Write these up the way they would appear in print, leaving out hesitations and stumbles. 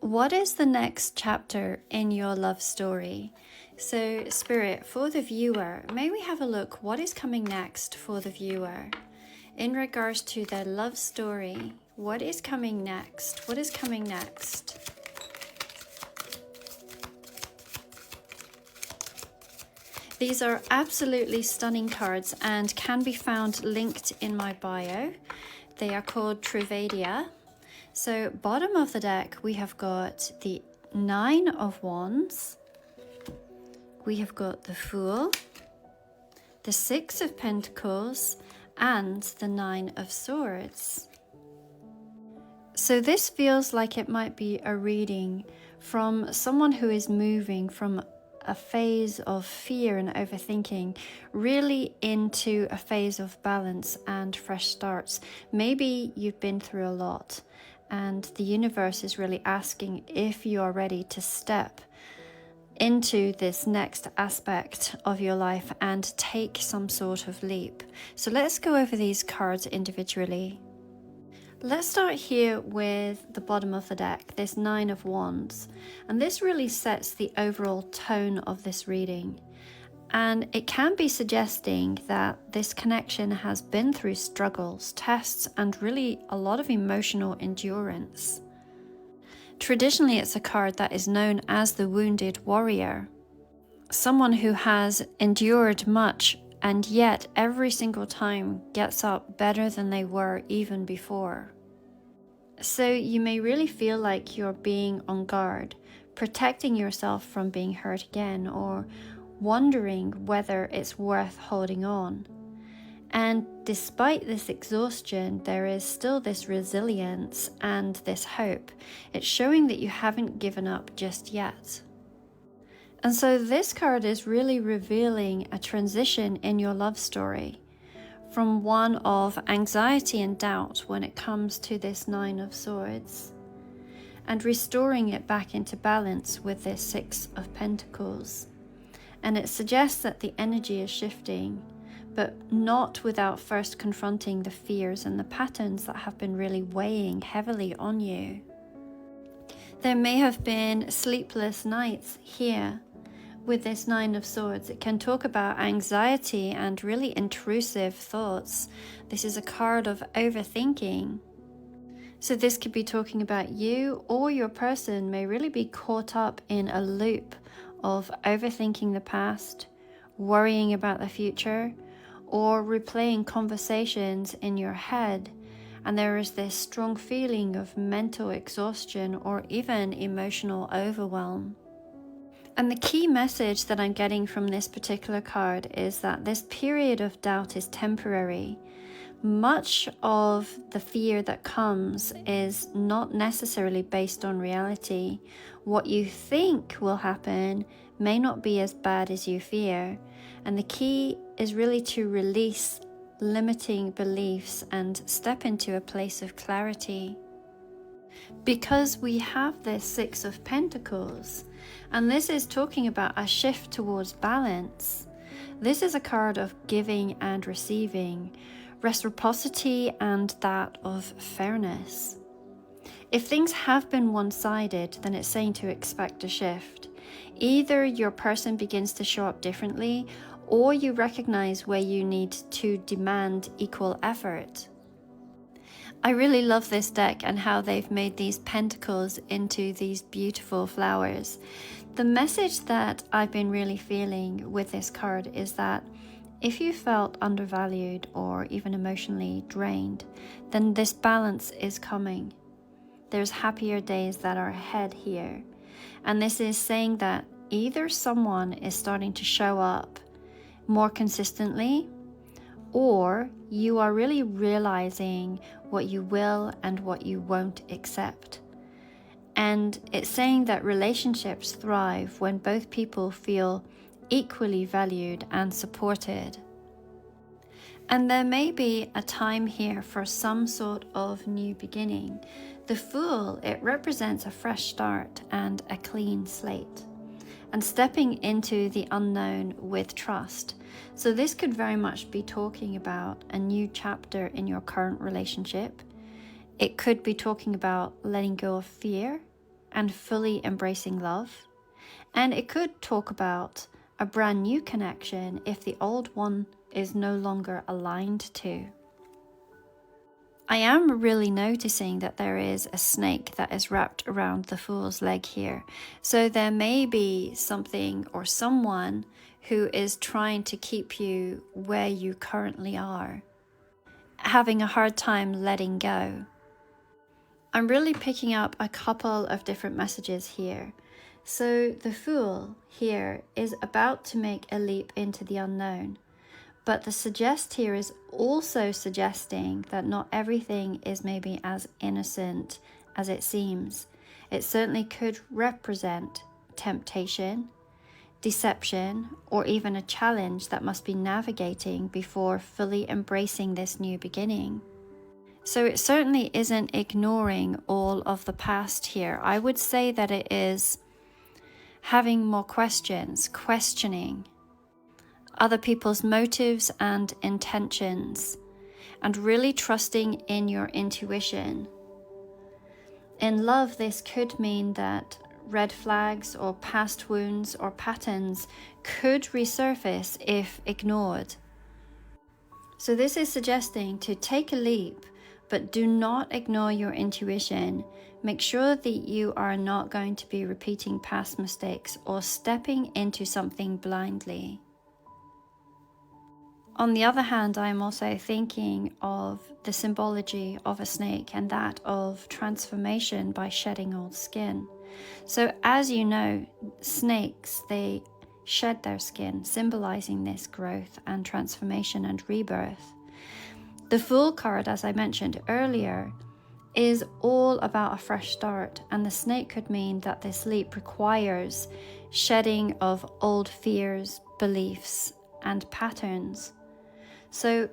What is the next chapter in your love story? So, Spirit, for the viewer, may we have a look what is coming next for the viewer in regards to their love story? What is coming next? What is coming next? These are absolutely stunning cards and can be found linked in my bio. They are called Trivadia. So bottom of the deck, we have got the Nine of Wands. We have got the Fool, the Six of Pentacles, and the Nine of Swords. So this feels like it might be a reading from someone who is moving from a phase of fear and overthinking really into a phase of balance and fresh starts. Maybe you've been through a lot and the universe is really asking if you are ready to step into this next aspect of your life and take some sort of leap. So let's go over these cards individually. Let's start here with the bottom of the deck, this Nine of Wands. And this really sets the overall tone of this reading. And it can be suggesting that this connection has been through struggles, tests, and really a lot of emotional endurance. Traditionally, it's a card that is known as the Wounded Warrior. Someone who has endured much and yet every single time gets up better than they were even before. So you may really feel like you're being on guard, protecting yourself from being hurt again, or wondering whether it's worth holding on. And despite this exhaustion, there is still this resilience and this hope. It's showing that you haven't given up just yet. And so this card is really revealing a transition in your love story from one of anxiety and doubt when it comes to this Nine of Swords, and restoring it back into balance with this Six of Pentacles. And it suggests that the energy is shifting, but not without first confronting the fears and the patterns that have been really weighing heavily on you. There may have been sleepless nights here with this Nine of Swords. It can talk about anxiety and really intrusive thoughts. This is a card of overthinking. So this could be talking about you, or your person may really be caught up in a loop of overthinking the past, worrying about the future, or replaying conversations in your head. And there is this strong feeling of mental exhaustion or even emotional overwhelm. And the key message that I'm getting from this particular card is that this period of doubt is temporary. Much of the fear that comes is not necessarily based on reality. What you think will happen may not be as bad as you fear. And the key is really to release limiting beliefs and step into a place of clarity. Because we have this Six of Pentacles, and this is talking about a shift towards balance. This is a card of giving and receiving, reciprocity and that of fairness. If things have been one-sided, then it's saying to expect a shift. Either your person begins to show up differently, or you recognize where you need to demand equal effort. I really love this deck and how they've made these pentacles into these beautiful flowers. The message that I've been really feeling with this card is that if you felt undervalued or even emotionally drained, then this balance is coming. There's happier days that are ahead here. And this is saying that either someone is starting to show up more consistently, or you are really realizing what you will and what you won't accept. And it's saying that relationships thrive when both people feel equally valued and supported. And there may be a time here for some sort of new beginning. The Fool, it represents a fresh start and a clean slate, and stepping into the unknown with trust. So this could very much be talking about a new chapter in your current relationship. It could be talking about letting go of fear and fully embracing love. And it could talk about a brand new connection if the old one is no longer aligned to. I am really noticing that there is a snake that is wrapped around the Fool's leg here. So there may be something or someone who is trying to keep you where you currently are, having a hard time letting go. I'm really picking up a couple of different messages here. So the Fool here is about to make a leap into the unknown. But the suggest here is also suggesting that not everything is maybe as innocent as it seems. It certainly could represent temptation, deception, or even a challenge that must be navigating before fully embracing this new beginning. So it certainly isn't ignoring all of the past here. I would say that it is having more questions, questioning other people's motives and intentions, and really trusting in your intuition. In love, this could mean that red flags or past wounds or patterns could resurface if ignored. So this is suggesting to take a leap, but do not ignore your intuition. Make sure that you are not going to be repeating past mistakes or stepping into something blindly. On the other hand, I am also thinking of the symbology of a snake and that of transformation by shedding old skin. So as you know, snakes, they shed their skin, symbolizing this growth and transformation and rebirth. The Fool card, as I mentioned earlier, is all about a fresh start, and the snake could mean that this leap requires shedding of old fears, beliefs, and patterns. So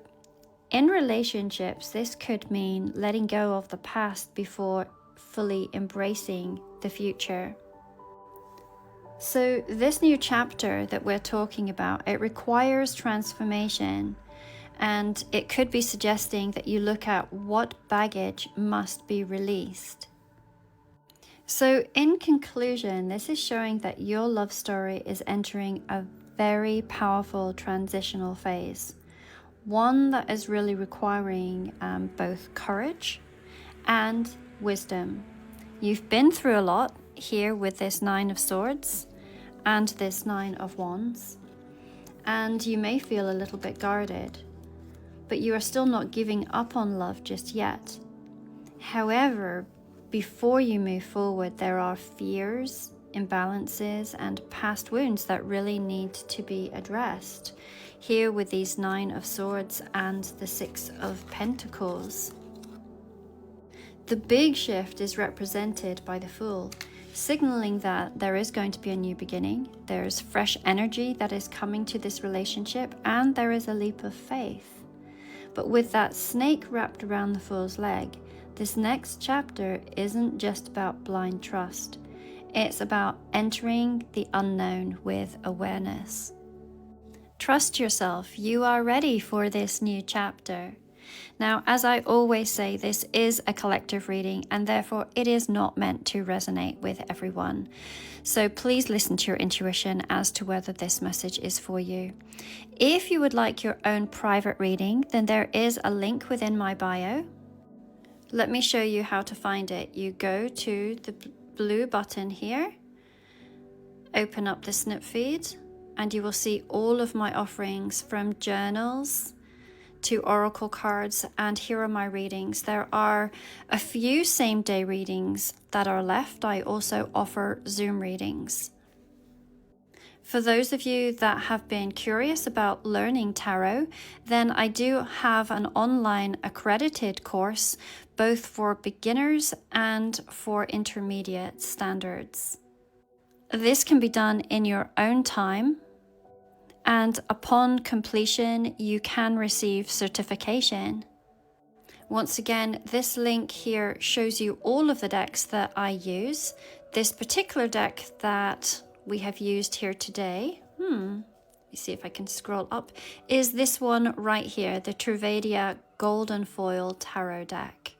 in relationships, this could mean letting go of the past before fully embracing the future. So this new chapter that we're talking about, it requires transformation, and it could be suggesting that you look at what baggage must be released. So in conclusion, this is showing that your love story is entering a very powerful transitional phase. One that is really requiring both courage and wisdom. You've been through a lot here with this 9 of Swords and this 9 of Wands, and you may feel a little bit guarded, but you are still not giving up on love just yet. However, before you move forward, there are fears, imbalances, and past wounds that really need to be addressed. Here with these 9 of Swords and the 6 of Pentacles. The big shift is represented by the Fool, signaling that there is going to be a new beginning, there's fresh energy that is coming to this relationship, and there is a leap of faith. But with that snake wrapped around the Fool's leg, this next chapter isn't just about blind trust. It's about entering the unknown with awareness. Trust yourself, you are ready for this new chapter. Now, as I always say, this is a collective reading and therefore it is not meant to resonate with everyone. So please listen to your intuition as to whether this message is for you. If you would like your own private reading, then there is a link within my bio. Let me show you how to find it. You go to the blue button here, open up the snip feed, and you will see all of my offerings from journals to oracle cards, and here are my readings. There are a few same-day readings that are left. I also offer Zoom readings. For those of you that have been curious about learning tarot, then I do have an online accredited course, both for beginners and for intermediate standards. This can be done in your own time, and upon completion, you can receive certification. Once again, this link here shows you all of the decks that I use. This particular deck that we have used here today, let me see if I can scroll up, is this one right here, the Truvadia Golden Foil Tarot deck.